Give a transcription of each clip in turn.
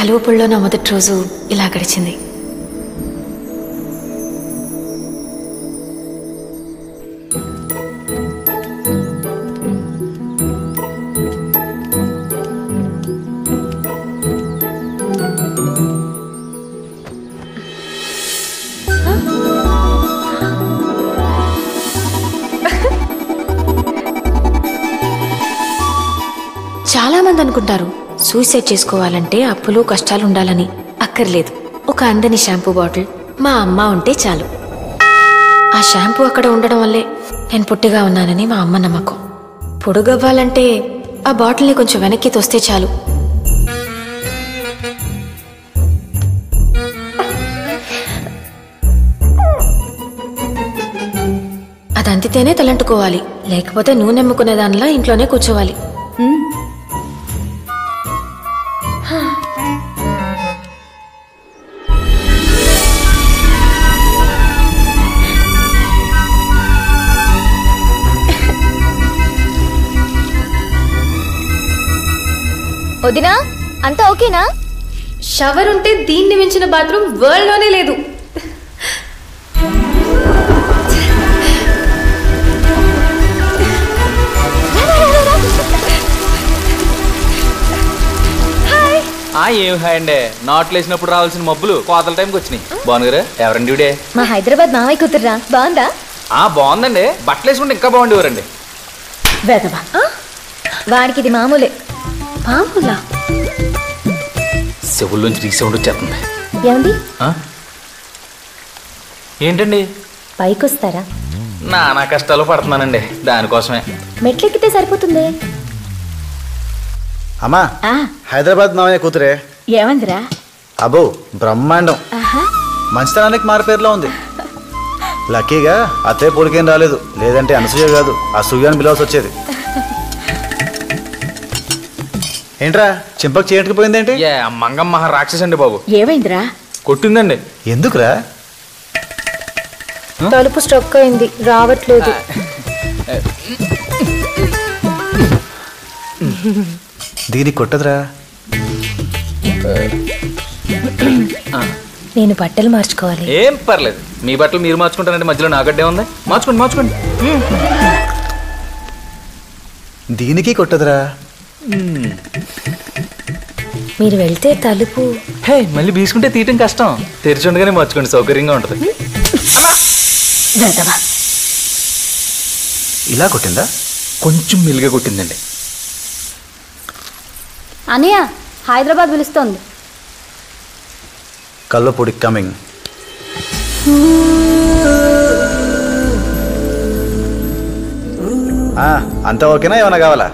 కలువపుల్లో నా మొదటి రోజు ఇలా గడిచింది. చాలా మంది అనుకుంటారు సూసైడ్ చేసుకోవాలంటే అప్పులు కష్టాలు ఉండాలని. అక్కర్లేదు. ఒక అందని షాంపూ బాటిల్ మా అమ్మ ఉంటే చాలు. ఆ షాంపూ అక్కడ ఉండడం వల్లే నేను పొట్టిగా ఉన్నానని మా అమ్మ నమ్మకం. పొడుగవ్వాలంటే ఆ బాటిల్ని కొంచెం వెనక్కి తోస్తే చాలు. అది అంతితేనే తలంటుకోవాలి, లేకపోతే నూనె అమ్ముకునే దానిలా ఇంట్లోనే కూర్చోవాలి. వదినా, అంతా ఓకేనా? షవర్ ఉంటే దీన్ని మించిన బాత్రూమ్ వరల్డ్ లోనే లేదు. ఏం హాయ్ అండి. నాట్లు వేసినప్పుడు రావాల్సిన మబ్బులు కోతల టైంకి వచ్చినాయి. బాగుంది. ఎవరండి ఇవిడే? మా హైదరాబాద్ మావయ్య కూతుర్రా. బాగుందా? బాగుందండి. బట్టలు వేసుకుంటే ఇంకా బాగుండేవారండి. వాడికి ఇది మామూలే. మామూలా? చెవుల్లోంచి రీసౌండ్ వచ్చేస్తుంది. ఏమండి? ఏంటండి? పైకి వస్తారా? నానా కష్టాలు పడుతున్నానండి, దానికోసమే. మెట్లెక్కితే సరిపోతుంది. అమ్మా, హైదరాబాద్ మావయ్య కూతురే. ఏమందిరా? అబ్బో బ్రహ్మాండం. మంచితనానికి మారుపేరులో ఉంది. లక్కీగా అత్తయ్య పొడికేం రాలేదు, లేదంటే అనసూయ కాదు అసూయ అని పిలవాల్సి వచ్చేది. ఏంట్రా చింపకు చేయడానికి పోయిందేంటి? మంగమ్మ రాక్షసి అండి బాబు. ఏమైందిరా? కొట్టిందండి. ఎందుకురా? తలుపు స్ట్రక్ అయింది, రావట్లేదు. దీనికి కొట్టదురా. నేను బట్టలు మార్చుకోవాలి. ఏం పర్లేదు, మీ బట్టలు మీరు మార్చుకుంటారంటే మధ్యలో నాగడ్డే ఉంది. మార్చుకోండి మార్చుకోండి. దీనికి కొట్టదురా. మీరు వెళ్తే తలుపు మళ్ళీ బీసుకుంటే తీయటం కష్టం. తెరిచి ఉండగానే మార్చుకోండి, సౌకర్యంగా ఉంటుంది. ఇలా కొట్టిందా? కొంచెం మెల్లిగా కొట్టిందండి. అన్నయ్య, హైదరాబాద్ పిలుస్తోంది. కల్వపూడి కమింగ్. అంతా ఓకేనా? ఏమైనా కావాలా?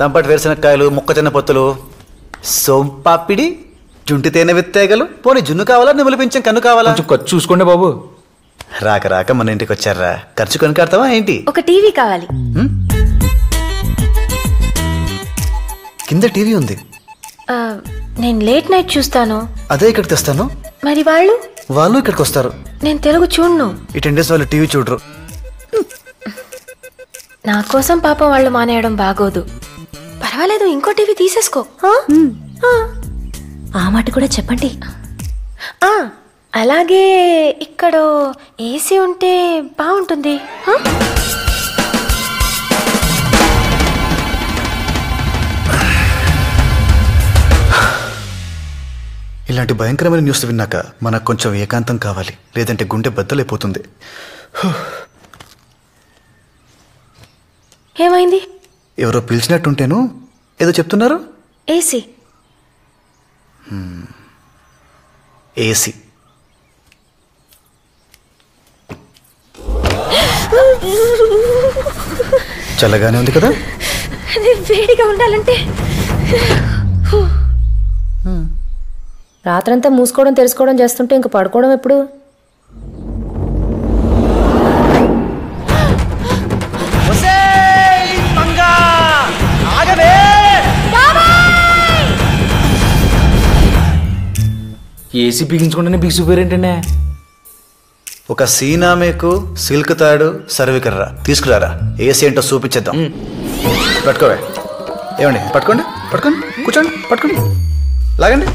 తంపటి వేరుశనక్కాయలు, మొక్కజొన్న పొత్తులు, సోంపాపిడి, జుంటి తేనె విత్తేగలు, పోనీ జున్ను కావాలా, నిమ్మలు పెంచాం కన్ను కావాలా? కొంచెం ఖర్చు చూసుకోండి బాబు. రాక రాక మన ఇంటికి వచ్చారా, ఖర్చు కొని కడతావా ఏంటి? ఒక టీవీ కావాలి. కింద టీవీ ఉంది. నేను లేట్ నైట్ చూస్తాను. అదే ఇక్కడికి తెస్తాను. మరి వాళ్ళు? వాళ్ళు ఇక్కడికి వస్తారు. నేను తెలుగు చూడను. ఈ 10 days వాళ్ళు టీవీ చూడరు. నా కోసం పాపం వాళ్ళు మానేయడం బాగోదు. పర్వాలేదు, ఇంకో టీవీ తీసేసుకో. ఆ మాట కూడా చెప్పండి. అలాగే ఇక్కడ ఏసీ ఉంటే బాగుంటుంది. ఇలాంటి భయంకరమైన న్యూస్ విన్నాక మనకు కొంచెం ఏకాంతం కావాలి, లేదంటే గుండె బద్దలైపోతుంది. ఏమైంది? ఎవరో పిలిచినట్టుంటేను. ఏదో చెప్తున్నారు. ఏసీ. ఏసీ. చల్లగానే ఉంది కదా? వేడిగా ఉండాలంటే రాత్రంతా మూసుకోవడం తెలుసుకోవడం చేస్తుంటే ఇంక పడుకోవడం ఎప్పుడు? ఏసీ బిగించుకుంటేనే బిగిసిపోయారేంటండి? ఒక సీనామేకు, సిల్క్ తాడు, సర్వికర్రా తీసుకురారా. ఏసీ ఏంటో చూపించేద్దాం. పట్టుకోవే. ఏమండి? పట్టుకోండి, పట్టుకోండి, కూర్చోండి, పట్టుకోండి. లాగండి.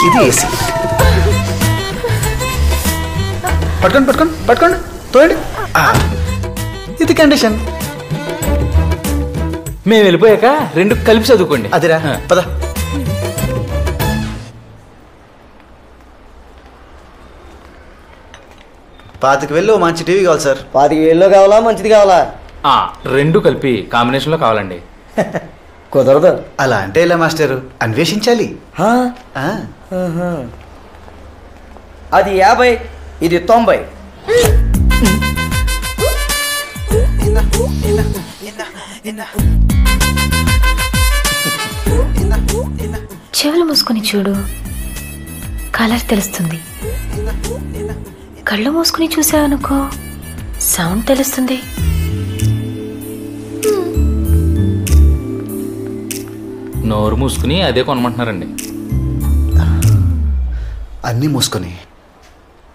ఇది ఏసీ. పట్టుకోండి పట్టుకోండి పట్టుకోండి, తోయండి. ఇది కండిషన్. మేము వెళ్ళిపోయాక రెండు కలిపి చదువుకోండి. అదిరా పద. పాతికి వెళ్ళి మంచి టీవీ కావాలి సార్. 25,000 కావాలా మంచిది కావాలా? రెండు కలిపి కాంబినేషన్లో కావాలండి. కుదరదు. అలా అంటే ఇలా మాస్టరు, అన్వేషించాలి. అది 50, ఇది 90. చెవులు మూసుకొని చూడు, కలర్ తెలుస్తుంది. కళ్ళు మూసుకుని చూసావనుకో, సౌండ్ తెలుస్తుంది. నోరు మూసుకుని అదే కొనమంటున్నారండి. అన్నీ మూసుకొని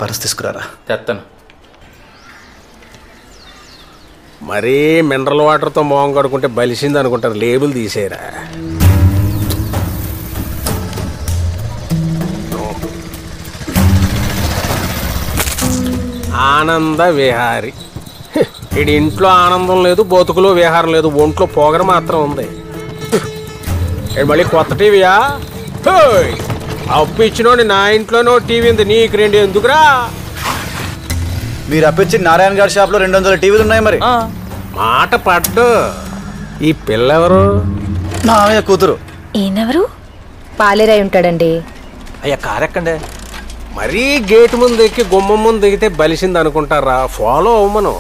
పర్స్ తీసుకురారా. తెస్తాను. మరీ మినరల్ వాటర్తో మొహం కడుకుంటే బలిసింది అనుకుంటారు. లేబుల్ తీసేయరా. ఆనంద విహారి. ఇడి ఇంట్లో ఆనందం లేదు, బతుకులో విహారం లేదు, ఒంట్లో పొగర మాత్రం ఉంది. మళ్ళీ కొత్త టీవీయా? అప్పు ఇచ్చినోడి నా ఇంట్లోనో టీవీ ఉంది, నీకు 2 ఎందుకురా? మీరు అప్పించి నారాయణ గారి షాప్లో 200 టీవీలు ఉన్నాయి. మరి మాట పడ్డు. ఈ పిల్ల ఎవరు? నా కూతురు. ఈయనెవరు? పాలేరై ఉంటాడండి. అయ్యా కారెక్కండి. మరీ గేటు ముందు ఎక్కి గుమ్మం ముందు దిగితే బలిసింది అనుకుంటారా? ఫాలో అవ్వమను.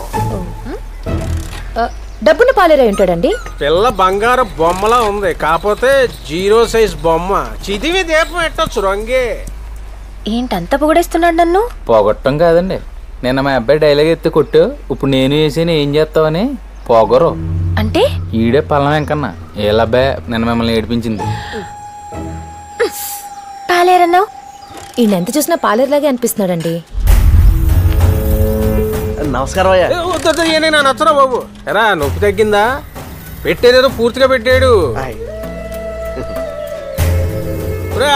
డబ్బున పాలేరై ఉంటాడండి. పిల్ల బంగారు బొమ్మలా ఉంది, కాకపోతే 0 సైజ్ బొమ్మ. చిదివి దీపం ఎట్టొచ్చు రంగే. ఏంటంత పొగడేస్తున్నాడు నన్ను? పోగొట్టం కాదండి, నిన్న మా అబ్బాయి డైలాగ్ ఎత్తి కొట్టు, ఇప్పుడు నేను వేసి ఏం చేస్తావని పొగరు. అంటే ఈడే పల్లం వెంకన్నా. ఏలబ్బాయి నిన్న మిమ్మల్ని ఏడిపించింది. పాలేరన్నావు? ఈయన ఎంత చూసినా పాలేరులాగే అనిపిస్తున్నాడండి. నమస్కారం అయ్యా. నా నచ్చరా బాబు. ఎరా నొప్పి తగ్గిందా? పెట్టేదేదో పూర్తిగా పెట్టాడు.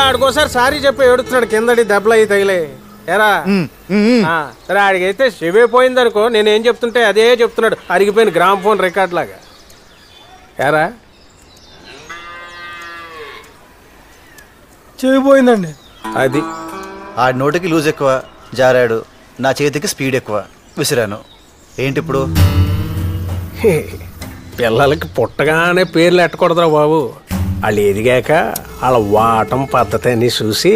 ఆడికోసారి సారీ చెప్పి ఏడుస్తున్నాడు, కిందడి దెబ్బలు అయి తగిలే. ఎరా సరే, ఆడికైతే చెవైపోయింది అనుకో, నేనేం చెప్తుంటే అదే చెప్తున్నాడు, అరిగిపోయిన గ్రామ్ ఫోన్ రికార్డ్ లాగా. ఎరా చెవిపోయిందండి. అది ఆడి నోటికి లూజ్ ఎక్కువ, జారాడు. నా చేతికి స్పీడ్ ఎక్కువ, విసిరాను. ఏంటి ఇప్పుడు? పిల్లలకి పుట్టగానే పేర్లు ఎట్టకూడదురా బాబు. వాళ్ళు ఎదిగాక వాళ్ళ వాటం పద్ధతి అని చూసి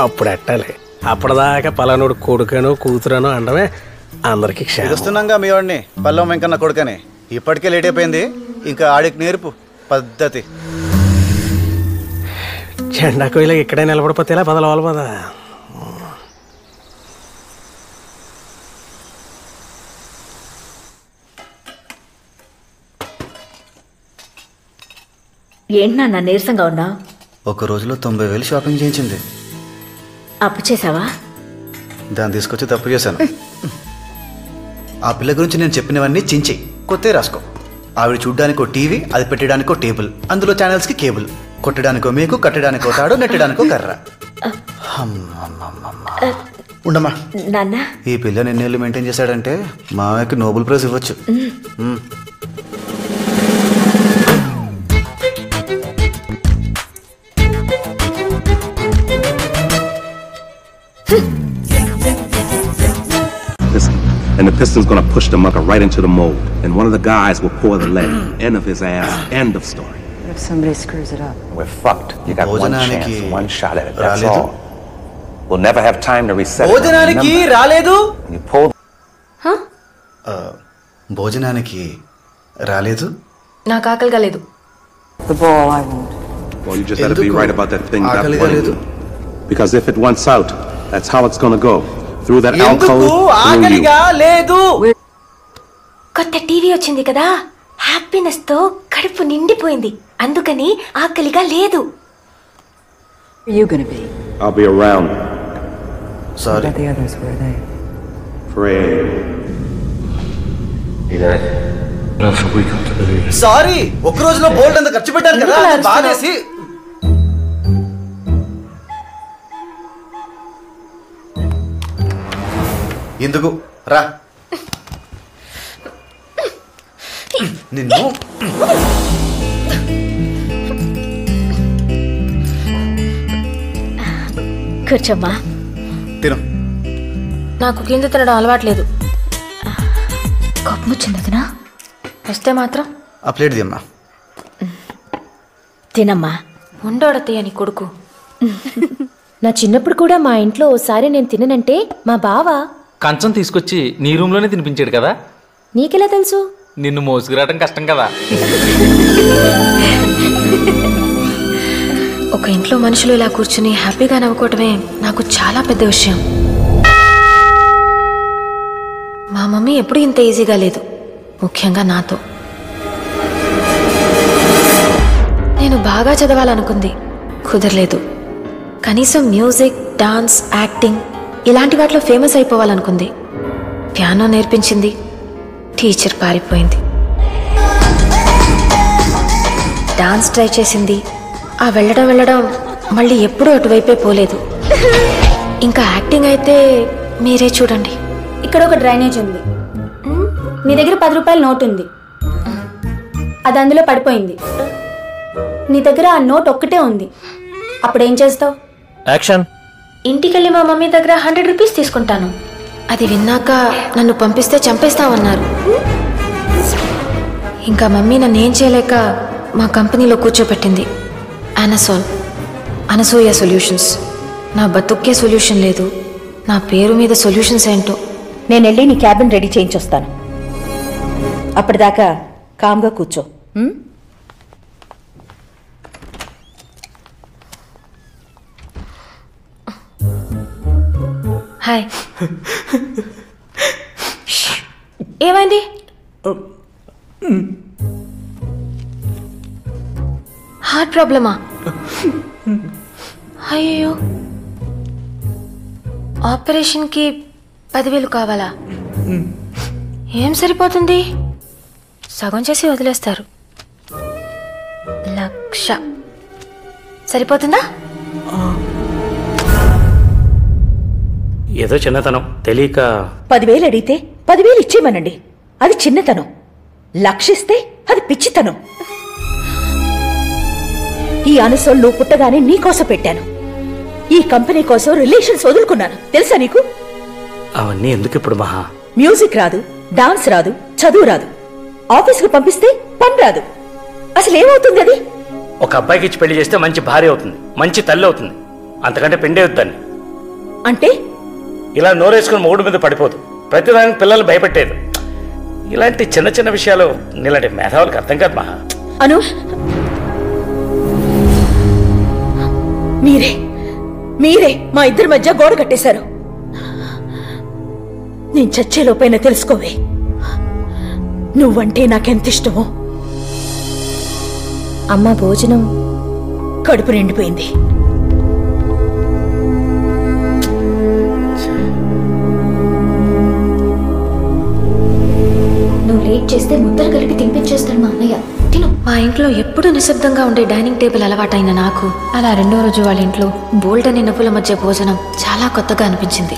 అప్పుడు ఎట్టాలి. అప్పటిదాకా పలానోడు కొడుకనో కూతురనో అనడమే అందరికి వస్తున్నాగా మీ వాడిని పల్లం వెంకన్న కొడుకని. ఇప్పటికే లేట్ అయిపోయింది, ఇంకా ఆడికి నేర్పు పద్ధతి. జెండా కోయిలా ఇక్కడే నిలబడిపోతే ఇలా పదలవాలి పదా. ఏంటి నాన్న నీరసంగా ఉన్నా? ఒక రోజులో 90,000 షాపింగ్ చేయించింది. అప్పు చేసావా? దాన్ని తీసుకొచ్చి తప్పు చేశాను. ఆ పిల్ల గురించి నేను చెప్పినవన్నీ చించి కొత్త రాసుకో. ఆవిడ చూడ్డానికో టీవీ, అది పెట్టడానికో టేబుల్, అందులో ఛానల్స్కి కేబుల్, కొట్టడానికో మేకు, కట్టడానికో తాడు, నెట్టడానికో కర్ర. ఉండమ్మా. నాన్న ఈ పిల్లని ఎన్నేళ్ళు మెయింటైన్ చేశాడంటే మామయ్యకి నోబెల్ ప్రైజ్ ఇవ్వచ్చు. And the piston's gonna push the mucker right into the mold. And one of the guys will pour the lead. End of his ass. End of story. What if somebody screws it up? We're fucked. You got one chance, one shot at it. That's all. We'll never have time to reset it. భోజనానికి రాలేదు. You pull. భోజనానికి రాలేదు. నాకు ఆకలి కాలేదు. The ball I won't. Well, you just had to be right about that thing. Because if it wants out, that's how it's gonna go. Through that alcove, through you. కొత్త TV వచ్చింది కదా, happiness తో కడుపు నిండిపోయింది, అందుకని ఆకలిగా లేదు. Where are you gonna be? I'll be around. Sorry. What about the others? Where are they? Pray. Sorry, ఒక రోజులో బోల్డ్ అంత ఖర్చు పెట్టాను కదా, బాధేసి. ఎందుకు రా నిన్ను కూర్చోమ్మా. తిను. నాకు కింద తినడం అలవాట్లేదు. కోపం వచ్చింది వదినా? వస్తే మాత్రం ఆ ప్లేట్ దిమ్మా. తినమ్మా. ఉండోడతయ్య నీ కొడుకు. నా చిన్నప్పుడు కూడా మా ఇంట్లో ఓసారి నేను తిననంటే మా బావ కంచం తీసుకొచ్చి నీ రూమ్లోనే తినిపించాడు కదా. నీకెలా తెలుసు? నిన్ను మోసుకురావడం కష్టం కదా. ఒక ఇంట్లో మనుషులు ఇలా కూర్చుని హ్యాపీగా నవ్వుకోవటమే నాకు చాలా పెద్ద విషయం. మా మమ్మీ ఎప్పుడూ ఇంత ఈజీగా లేదు, ముఖ్యంగా నాతో. నేను బాగా చదవాలనుకుంది, కుదరలేదు. కనీసం మ్యూజిక్, డాన్స్, యాక్టింగ్ ఇలాంటి వాటిలో ఫేమస్ అయిపోవాలనుకుంది. పియానో నేర్పించింది, టీచర్ పారిపోయింది. డాన్స్ ట్రై చేసింది, ఆ వెళ్ళడం మళ్ళీ ఎప్పుడూ అటువైపే పోలేదు. ఇంకా యాక్టింగ్ అయితే మీరే చూడండి. ఇక్కడ ఒక డ్రైనేజ్ ఉంది, నీ దగ్గర 10 రూపాయల నోట్ ఉంది, అది అందులో పడిపోయింది. నీ దగ్గర ఆ నోట్ ఒక్కటే ఉంది, అప్పుడేం చేస్తావు? యాక్షన్. ఇంటికెళ్ళి మా మమ్మీ దగ్గర 100 రూపీస్ తీసుకుంటాను. అది విన్నాక నన్ను పంపిస్తే చంపేస్తామన్నారు. ఇంకా మమ్మీ నన్ను ఏం చేయలేక మా కంపెనీలో కూర్చోపెట్టింది. అనసూయ సొల్యూషన్స్. నా బతుక్కే సొల్యూషన్ లేదు, నా పేరు మీద సొల్యూషన్స్ ఏంటో. నేను వెళ్ళి నీ క్యాబిన్ రెడీ చేయించొస్తాను. అప్పటిదాకా కామ్గా కూర్చో. హాయ్. ఏమైంది? హార్ట్ ప్రాబ్లమా? అయ్యో, ఆపరేషన్కి 10,000 కావాలా? ఏం సరిపోతుంది? సగం చేసి వదిలేస్తారు. 1,00,000 సరిపోతుందా? ఏదో చిన్నతనం తెలియక 10,000 అడిగితే 10,000 ఇచ్చేయమనండి, అది చిన్నతనం. లక్షిస్తే అది పిచ్చితనం. ఈ అనుసోల్ నువ్వు పుట్టగానే నీకోసం పెట్టాను. ఈ కంపెనీ కోసం రిలేషన్స్ వదులుకున్నాను, తెలుసా నీకు? అవన్నీ ఎందుకు ఇప్పుడు మహా? మ్యూజిక్ రాదు, డాన్స్ రాదు, చదువు రాదు, ఆఫీస్కు పంపిస్తే పని రాదు. అసలు ఏమవుతుంది అది? ఒక అబ్బాయికి ఇచ్చి పెళ్లి చేస్తే మంచి భార్య అవుతుంది, మంచి తల్లి అవుతుంది, అంతకంటే పెండే వద్దని. అంటే ఇలా నోరేసుకుని మొగుడు మీద పడిపోదు, ప్రతిదానికి పిల్లలు భయపెట్టేది. ఇలాంటి చిన్న చిన్న విషయాలు నీలాంటి మేధావులకు అర్థం కాదు మహా. అను, మీరే మా ఇద్దరి మధ్య గోడ కట్టేశారు. నేను చచ్చేలోపైనా తెలుసుకోవే, నువ్వంటే నాకెంత ఇష్టమో. అమ్మ భోజనం కడుపు నిండిపోయింది. నువ్వు లేట్ చేస్తే ముద్దలు కలిపి తినిపించేస్తాడు మా అన్నయ్య. తిను. మా ఇంట్లో ఎప్పుడు నిశ్శబ్దంగా ఉండే డైనింగ్ టేబుల్ అలవాటైన నాకు అలా 2వ రోజు వాళ్ళ ఇంట్లో బోల్డ్ అనే నవ్వుల మధ్య భోజనం చాలా కొత్తగా అనిపించింది.